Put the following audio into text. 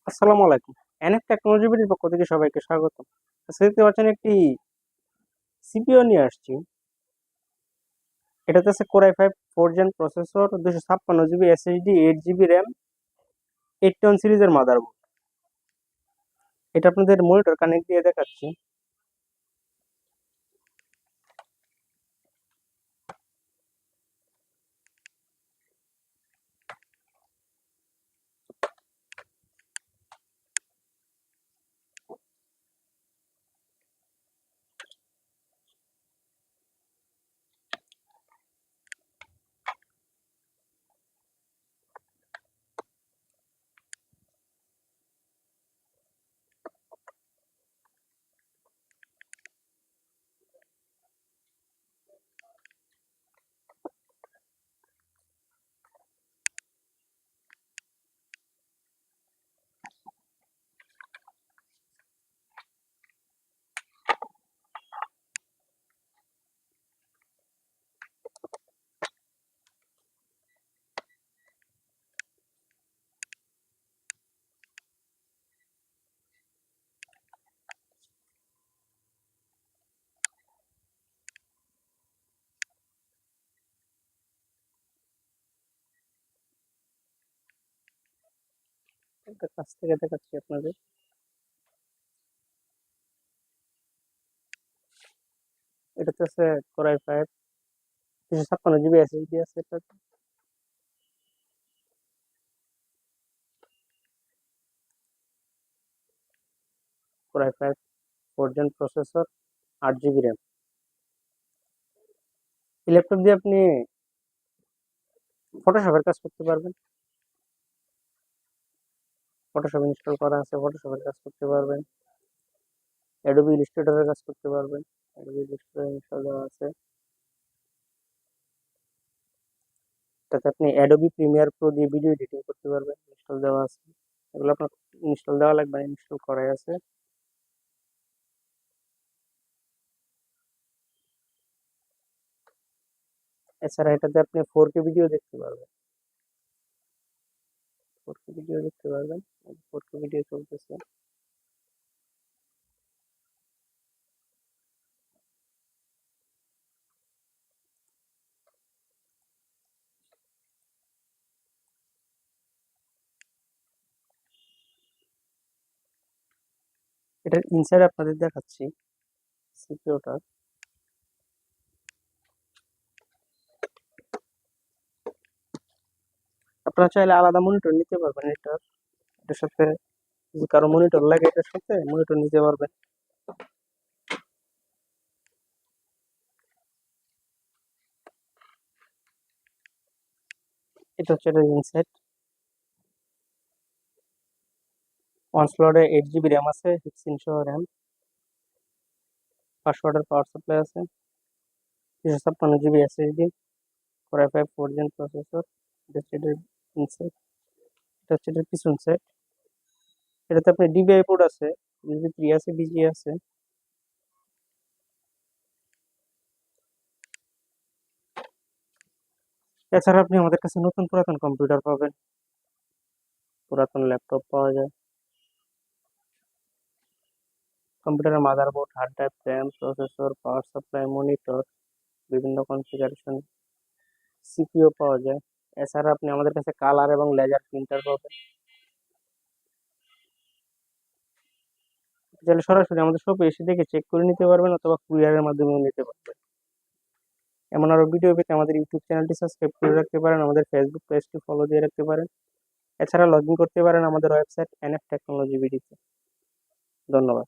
আসসালামু আলাইকুম। NF technology বিডির পক্ষ থেকে সবাইকে স্বাগতম। আজকে দেখতে পাচ্ছেন একটি সিপিইউ নিয়ে আসছি। এটাতে আছে core i5 4 gen processor, 256 GB SSD, 8 GB RAM, 810 সিরিজের মাদারবোর্ড। এটা আপনাদের মনিটর কানেক্ট দিয়ে দেখাচ্ছি। এটা কাছ থেকে দেখাচ্ছি আপনাদের। এটাতে আছে কোর i5, 256 জিবি এসএসডি আছে এটাতে। Core i5 4 gen processor, 8 GB RAM. এই ল্যাপটপ দিয়ে আপনি ফটোশপের কাজ করতে পারবেন। ফটোশপ ইনস্টল করা আছে, ফটোশপের কাজ করতে পারবেন। অ্যাডোবি ইলাস্ট্রেটরের কাজ করতে পারবেন। অ্যাডোবি ইলাস্ট্রেটর ইনস্টল দেওয়া আছে। তাতে আপনি অ্যাডোবি প্রিমিয়ার প্রো দিয়ে ভিডিও এডিটিং করতে পারবেন, ইনস্টল দেওয়া আছে। এগুলো আপনার ইনস্টল দেওয়া লাগবে না, ইনস্টল করাই আছে। এছাড়া এটাতে আপনি 4K ভিডিও দেখতে পারবেন। 4K ভিডিও দেখতে পারবেন। 4K ভিডিও চলতেছে। এটার ইনসাইড আপনাদের দেখাচ্ছি সিপিইউটা। আপনারা চাইলে আলাদা মনিটর নিতে পারবেন। এটার সাথে যদি কারো মনিটর লাগে এটার সাথে মনিটর নিতে পারবেন। এটা হচ্ছে এটার ইনসাইড। ওয়ান স্লটে 8 জিবি র্যাম আছে, 16 সহ র্যাম। 500 ওয়াটের পাওয়ার সাপ্লাই আছে। 256 GB SSD, core i5 4 gen processor. এটা হচ্ছে এটার ইনসাইড। এটা হচ্ছে এটার পিছন সাইড। এটাতে আপনার ডিবিআই পোর্ট আছে, ইউএসবি 3 আছে, বিজিএ আছে। এছাড়া আপনি আমাদের কাছে নতুন পুরাতন কম্পিউটার পাবেন, পুরাতন ল্যাপটপ পাওয়া যায়। কম্পিউটারের motherboard, hard drive, RAM, processor, power supply, monitor, বিভিন্ন কনফিগারেশন সিপিইউ পাওয়া যায়। এছাড়া আপনি আমাদের কাছে কালার এবং লেজার প্রিন্টার পাবেন। চাইলে সরাসরি আমাদের শপে এসে দেখে চেক করে নিতে পারবেন, অথবা কুরিয়ারের মাধ্যমেও নিতে পারবেন। এমন আরো ভিডিও পেতে আমাদের ইউটিউব চ্যানেলটি সাবস্ক্রাইব করে রাখতে পারেন, আমাদের ফেসবুক পেজটি ফলো দিয়ে রাখতে পারেন। এছাড়া লগ ইন করতে পারেন আমাদের ওয়েবসাইট এনএফ টেকনোলজি বিডিতে। ধন্যবাদ।